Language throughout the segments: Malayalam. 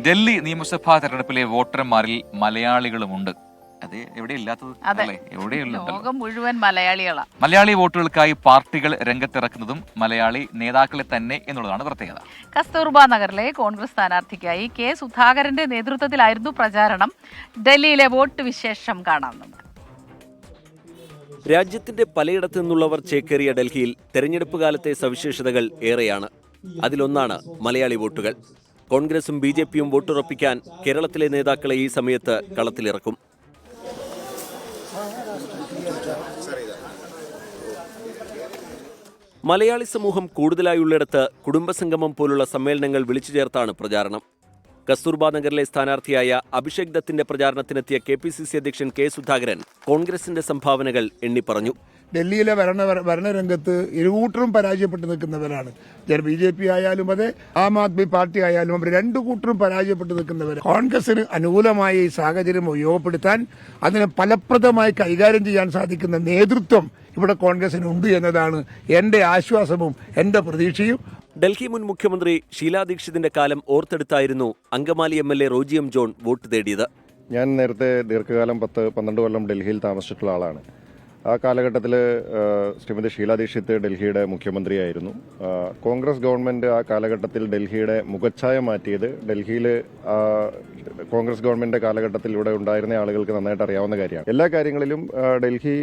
ഡൽഹി നിയമസഭാ തെരഞ്ഞെടുപ്പിലെ വോട്ടർമാരിൽ മലയാളികളുമുണ്ട്. അത് എവിടെയില്ലാത്തത് അല്ലേ? ലോകം മുഴുവൻ മലയാളികളാണ്. മലയാളി വോട്ടുകൾക്കായി പാർട്ടികൾ രംഗത്തിറക്കുന്നതും മലയാളി നേതാക്കളെ തന്നെ എന്നുള്ളതാണ് പ്രത്യേകത. കസ്തൂർബ നഗറിലെ കോൺഗ്രസ് സ്ഥാനാർത്ഥിക്കായി കെ സുധാകരന്റെ നേതൃത്വത്തിലായിരുന്നു പ്രചാരണം. ഡൽഹിയിലെ വോട്ട് വിശേഷം കാണാം നമുക്ക്. രാജ്യത്തിന്റെ പലയിടത്തു നിന്നുള്ളവർ ചേക്കേറിയ ഡൽഹിയിൽ തെരഞ്ഞെടുപ്പ് കാലത്തെ സവിശേഷതകൾ ഏറെയാണ്. അതിലൊന്നാണ് മലയാളി വോട്ടുകൾ. കോൺഗ്രസും BJPയും വോട്ടുറപ്പിക്കാൻ കേരളത്തിലെ നേതാക്കളെ ഈ സമയത്ത് കളത്തിലിറക്കും. മലയാളി സമൂഹം കൂടുതലായുള്ളിടത്ത് കുടുംബസംഗമം പോലുള്ള സമ്മേളനങ്ങൾ വിളിച്ചു ചേർത്താണ് പ്രചാരണം. കസ്തൂർബ നഗറിലെ സ്ഥാനാർത്ഥിയായ അഭിഷേക് ദത്തിന്റെ പ്രചാരണത്തിനെത്തിയ KPCC അധ്യക്ഷൻ കെ സുധാകരൻ കോൺഗ്രസിന്റെ സംഭാവനകൾ എണ്ണിപ്പറഞ്ഞു. ഡൽഹിയിലെ ഭരണരംഗത്ത് ഇരുകൂട്ടരും പരാജയപ്പെട്ട് നിൽക്കുന്നവരാണ്. BJP ആയാലും അതെ, ആം ആദ്മി പാർട്ടി ആയാലും അവർ രണ്ടു കൂട്ടരും പരാജയപ്പെട്ട് നിൽക്കുന്നവർ. കോൺഗ്രസിന് അനുകൂലമായ ഈ സാഹചര്യം ഉപയോഗപ്പെടുത്താൻ, അതിനെ ഫലപ്രദമായി കൈകാര്യം ചെയ്യാൻ സാധിക്കുന്ന നേതൃത്വം ഇവിടെ കോൺഗ്രസിനുണ്ട് എന്നതാണ് എന്റെ ആശ്വാസവും എന്റെ പ്രതീക്ഷയും. ഡൽഹി മുൻ മുഖ്യമന്ത്രി ഷീലാ ദീക്ഷിതിന്റെ കാലം ഓർത്തെടുത്തായിരുന്നു Angamaly MLA Roji M. John vote തേടിയത്. ഞാൻ നേരത്തെ ദീർഘകാലം 10-12 കൊല്ലം ഡൽഹിയിൽ താമസിച്ചിട്ടുള്ള ആളാണ്. ആ കാലഘട്ടത്തിൽ ശ്രീമതി ഷീലാ ദീക്ഷിത് ഡൽഹിയുടെ മുഖ്യമന്ത്രിയായിരുന്നു. കോൺഗ്രസ് ഗവൺമെന്റ് ആ കാലഘട്ടത്തിൽ ഡൽഹിയുടെ മുഖച്ഛായ മാറ്റിയത് ഡൽഹിയിൽ കോൺഗ്രസ് ഗവൺമെന്റിന്റെ കാലഘട്ടത്തിൽ ഇവിടെ ഉണ്ടായിരുന്ന ആളുകൾക്ക് നന്നായിട്ട് അറിയാവുന്ന കാര്യമാണ്. എല്ലാ കാര്യങ്ങളിലും ഡൽഹി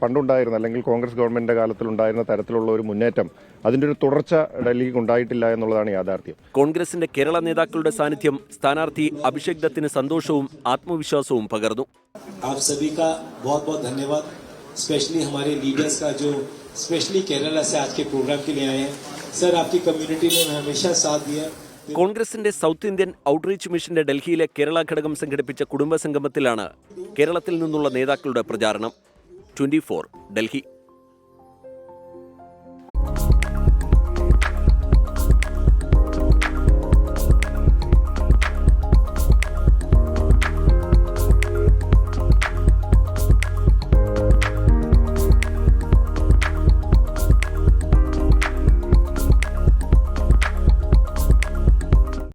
പണ്ടുണ്ടായിരുന്ന അല്ലെങ്കിൽ കോൺഗ്രസ് ഗവൺമെന്റിന്റെ കാലത്തിൽ ഉണ്ടായിരുന്ന തരത്തിലുള്ള ഒരു മുന്നേറ്റം, അതിന്റെ ഒരു തുടർച്ച ഡൽഹിക്ക് ഉണ്ടായിട്ടില്ല എന്നുള്ളതാണ് യാഥാർത്ഥ്യം. കോൺഗ്രസിന്റെ കേരള നേതാക്കളുടെ സാന്നിധ്യം സ്ഥാനാർത്ഥി അഭിഷേക് ദത്തിന് സന്തോഷവും ആത്മവിശ്വാസവും പകർന്നു. स्पेशली हमारे लीडर्स का जो स्पेशली केरला से आज के प्रोग्राम के लिए आए हैं. सर, आपकी कम्युनिटी ने हमेशा साथ दिया. കോൺഗ്രസിന്റെ സൗത്ത് ഇന്ത്യൻ ഔട്ട്റീച്ച് മിഷന്റെ ഡൽഹിയിലെ കേരള ഘടകം സംഘടിപ്പിച്ച കുടുംബസംഗമത്തിലാണ് കേരളത്തിൽ നിന്നുള്ള നേതാക്കളുടെ പ്രചാരണം. 24 ഡൽഹി.